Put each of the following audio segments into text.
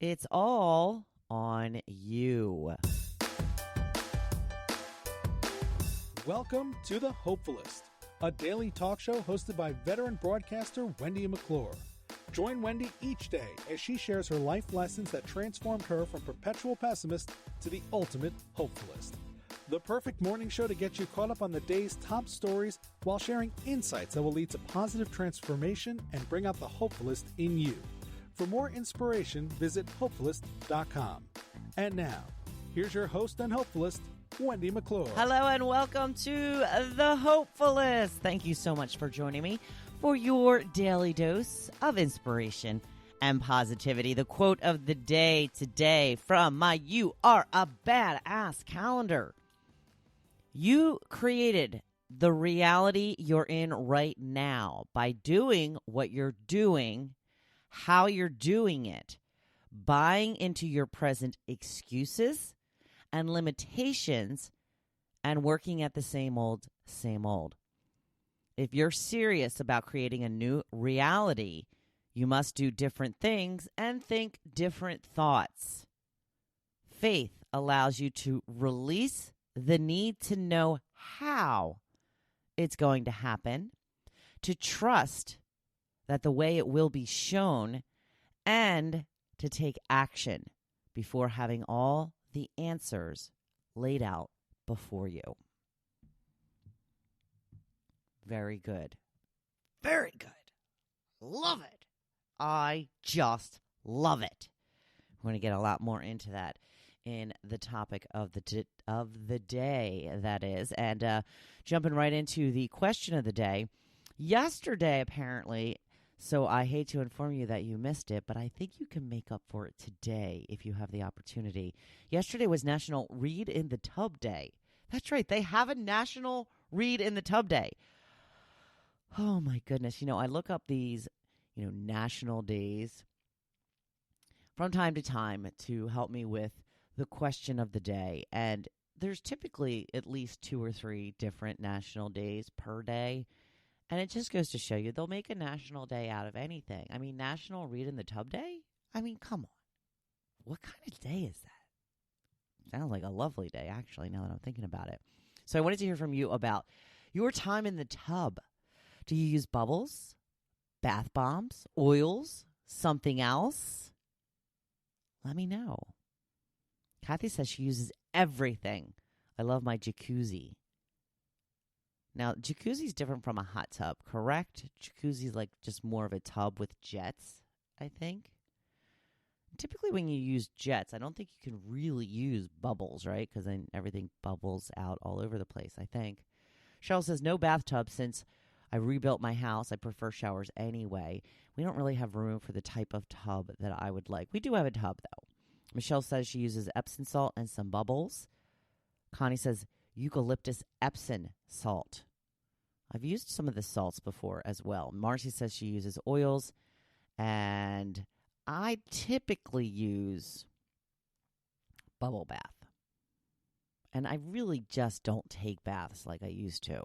It's all on you. Welcome to the Hopefulist, a daily talk show hosted by veteran broadcaster Wendy McClure. Join Wendy each day as she shares her life lessons that transformed her from perpetual pessimist to the ultimate hopefulist. The perfect morning show to get you caught up on the day's top stories while sharing insights that will lead to positive transformation and bring out the hopefulist in you. For more inspiration, visit Hopefulist.com. And now, here's your host and hopefulist, Wendy McClure. Hello and welcome to the Hopefulist. Thank you so much for joining me for your daily dose of inspiration and positivity. The quote of the day today from my You Are a Badass calendar. You created the reality you're in right now by doing what you're doing, how you're doing it, buying into your present excuses and limitations, and working at the same old, same old. If you're serious about creating a new reality, you must do different things and think different thoughts. Faith allows you to release the need to know how it's going to happen, to trust that the way it will be shown, and to take action before having all the answers laid out before you. Very good. Very good. Love it. I just love it. We're going to get a lot more into that in the topic of the day, that is. And jumping right into the question of the day. Yesterday, apparently, so I hate to inform you that you missed it, but I think you can make up for it today if you have the opportunity. Yesterday was National Read in the Tub Day. That's right. They have a National Read in the Tub Day. Oh, my goodness. You know, I look up these, national days from time to time to help me with the question of the day. And there's typically at least 2 or 3 different national days per day. And it just goes to show you they'll make a national day out of anything. I mean, National Read in the Tub Day? I mean, come on. What kind of day is that? Sounds like a lovely day, actually, now that I'm thinking about it. So I wanted to hear from you about your time in the tub. Do you use bubbles, bath bombs, oils, something else? Let me know. Kathy says she uses everything. I love my jacuzzi. Now, jacuzzi is different from a hot tub, correct? Jacuzzi is like just more of a tub with jets, I think. Typically when you use jets, I don't think you can really use bubbles, right? Because then everything bubbles out all over the place, I think. Cheryl says, no bathtub since I rebuilt my house. I prefer showers anyway. We don't really have room for the type of tub that I would like. We do have a tub, though. Michelle says she uses Epsom salt and some bubbles. Connie says, eucalyptus Epsom salt. I've used some of the salts before as well. Marcy says she uses oils, and I typically use bubble bath. And I really just don't take baths like I used to.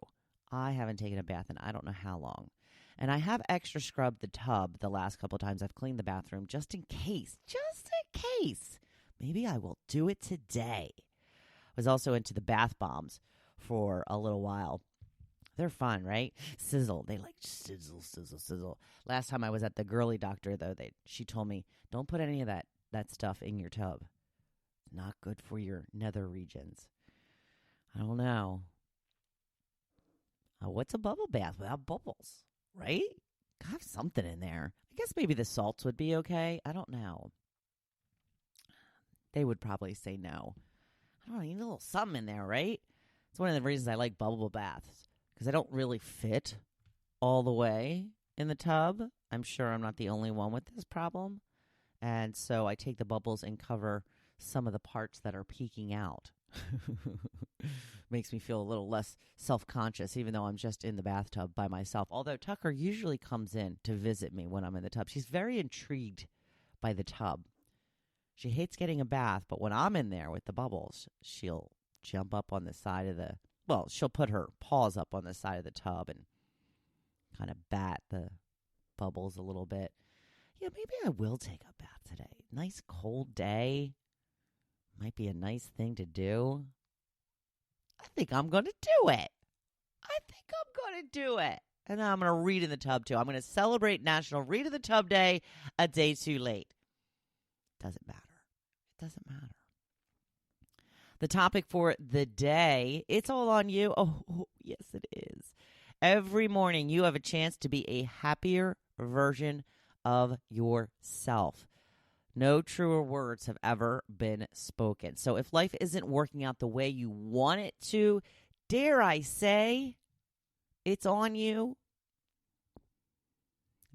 I haven't taken a bath in I don't know how long. And I have extra scrubbed the tub the last couple of times I've cleaned the bathroom just in case. Just in case. Maybe I will do it today. Was also into the bath bombs for a little while. They're fun, right? Sizzle. They like sizzle, sizzle, sizzle. Last time I was at the girly doctor, though, she told me, don't put any of that stuff in your tub. Not good for your nether regions. I don't know. What's a bubble bath without bubbles, right? Have something in there. I guess maybe the salts would be okay. I don't know. They would probably say no. I don't know, you need a little something in there, right? It's one of the reasons I like bubble baths, because I don't really fit all the way in the tub. I'm sure I'm not the only one with this problem. And so I take the bubbles and cover some of the parts that are peeking out. Makes me feel a little less self-conscious, even though I'm just in the bathtub by myself. Although Tucker usually comes in to visit me when I'm in the tub. She's very intrigued by the tub. She hates getting a bath, but when I'm in there with the bubbles, she'll jump up on the side of she'll put her paws up on the side of the tub and kind of bat the bubbles a little bit. Yeah, maybe I will take a bath today. nice cold day might be a nice thing to do. I think I'm going to do it. And I'm going to read in the tub, too. I'm going to celebrate National Read in the Tub Day a day too late. Doesn't matter. It doesn't matter. The topic for the day, it's all on you. Oh, yes, it is. Every morning you have a chance to be a happier version of yourself. No truer words have ever been spoken. So if life isn't working out the way you want it to, dare I say, it's on you.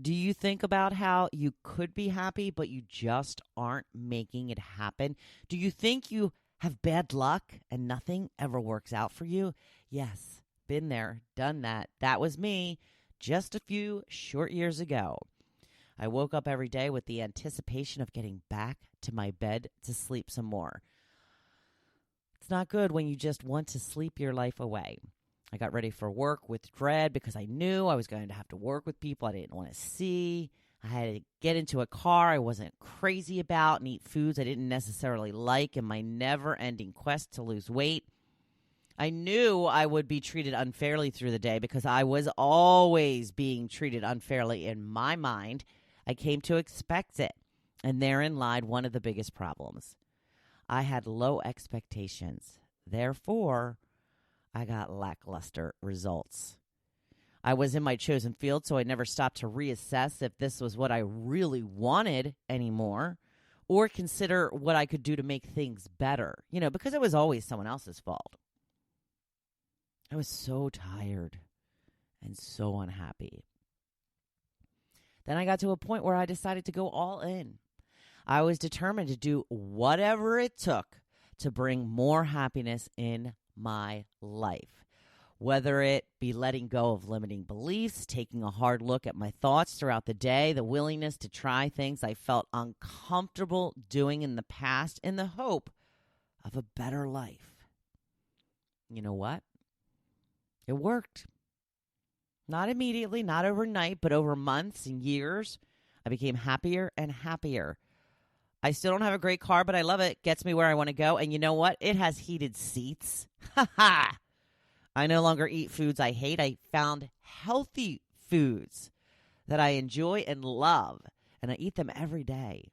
Do you think about how you could be happy, but you just aren't making it happen? Do you think you have bad luck and nothing ever works out for you? Yes, been there, done that. That was me just a few short years ago. I woke up every day with the anticipation of getting back to my bed to sleep some more. It's not good when you just want to sleep your life away. I got ready for work with dread because I knew I was going to have to work with people I didn't want to see. I had to get into a car I wasn't crazy about and eat foods I didn't necessarily like in my never-ending quest to lose weight. I knew I would be treated unfairly through the day because I was always being treated unfairly in my mind. I came to expect it, and therein lied one of the biggest problems. I had low expectations. Therefore, I got lackluster results. I was in my chosen field, so I never stopped to reassess if this was what I really wanted anymore or consider what I could do to make things better, because it was always someone else's fault. I was so tired and so unhappy. Then I got to a point where I decided to go all in. I was determined to do whatever it took to bring more happiness in my life. Whether it be letting go of limiting beliefs, taking a hard look at my thoughts throughout the day, the willingness to try things I felt uncomfortable doing in the past in the hope of a better life. You know what? It worked. Not immediately, not overnight, but over months and years, I became happier and happier. I still don't have a great car, but I love it. Gets me where I want to go. And you know what? It has heated seats. Ha ha! I no longer eat foods I hate. I found healthy foods that I enjoy and love, and I eat them every day.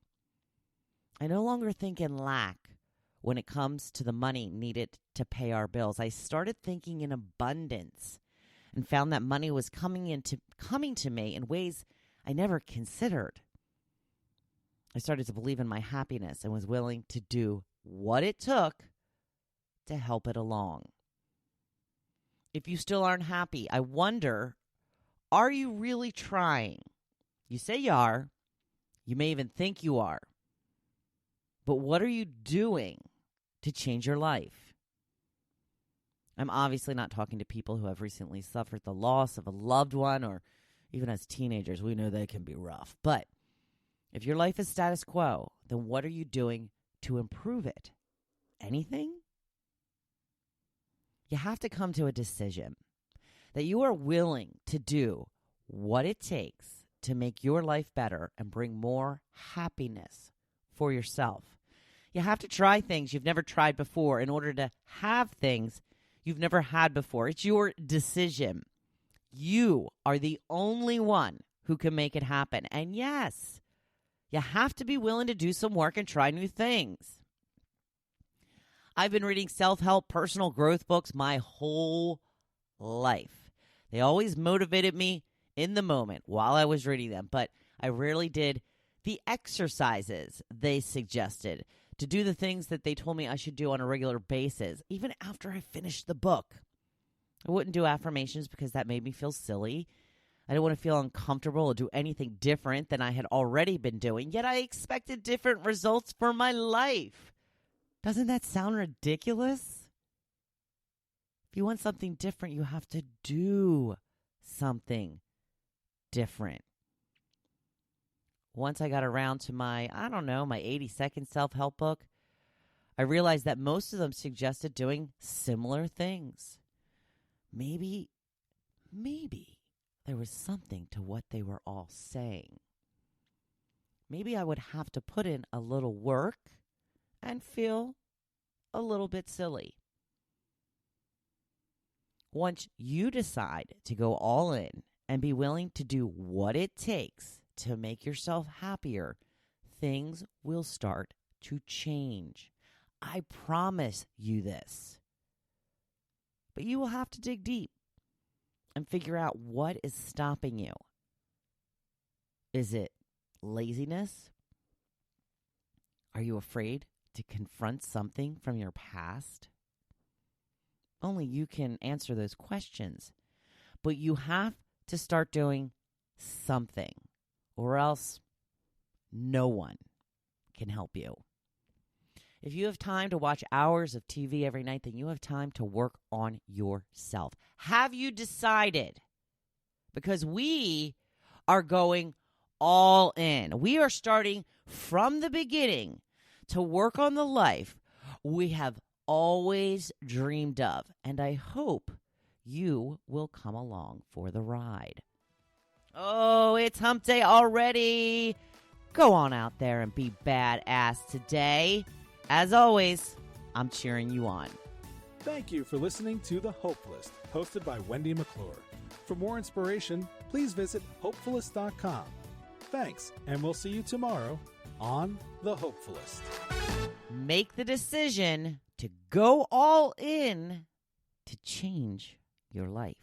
I no longer think in lack when it comes to the money needed to pay our bills. I started thinking in abundance and found that money was coming to me in ways I never considered. I started to believe in my happiness and was willing to do what it took to help it along. If you still aren't happy, I wonder, are you really trying? You say you are. You may even think you are. But what are you doing to change your life? I'm obviously not talking to people who have recently suffered the loss of a loved one, or even as teenagers, we know they can be rough. But if your life is status quo, then what are you doing to improve it? Anything? You have to come to a decision that you are willing to do what it takes to make your life better and bring more happiness for yourself. You have to try things you've never tried before in order to have things you've never had before. It's your decision. You are the only one who can make it happen. And yes, you have to be willing to do some work and try new things. I've been reading self-help, personal growth books my whole life. They always motivated me in the moment while I was reading them, but I rarely did the exercises they suggested to do the things that they told me I should do on a regular basis, even after I finished the book. I wouldn't do affirmations because that made me feel silly. I didn't want to feel uncomfortable or do anything different than I had already been doing, yet I expected different results for my life. Doesn't that sound ridiculous? If you want something different, you have to do something different. Once I got around to my 80-second self-help book, I realized that most of them suggested doing similar things. Maybe there was something to what they were all saying. maybe I would have to put in a little work and feel a little bit silly. Once you decide to go all in and be willing to do what it takes to make yourself happier, things will start to change. I promise you this. But you will have to dig deep and figure out what is stopping you. Is it laziness? Are you afraid to confront something from your past? Only you can answer those questions. But you have to start doing something, or else no one can help you. If you have time to watch hours of TV every night, then you have time to work on yourself. Have you decided? Because we are going all in. We are starting from the beginning to work on the life we have always dreamed of. And I hope you will come along for the ride. Oh, it's hump day already. Go on out there and be badass today. As always, I'm cheering you on. Thank you for listening to The Hopefulist, hosted by Wendy McClure. For more inspiration, please visit Hopefulist.com. Thanks, and we'll see you tomorrow on The Hopefulist. Make the decision to go all in to change your life.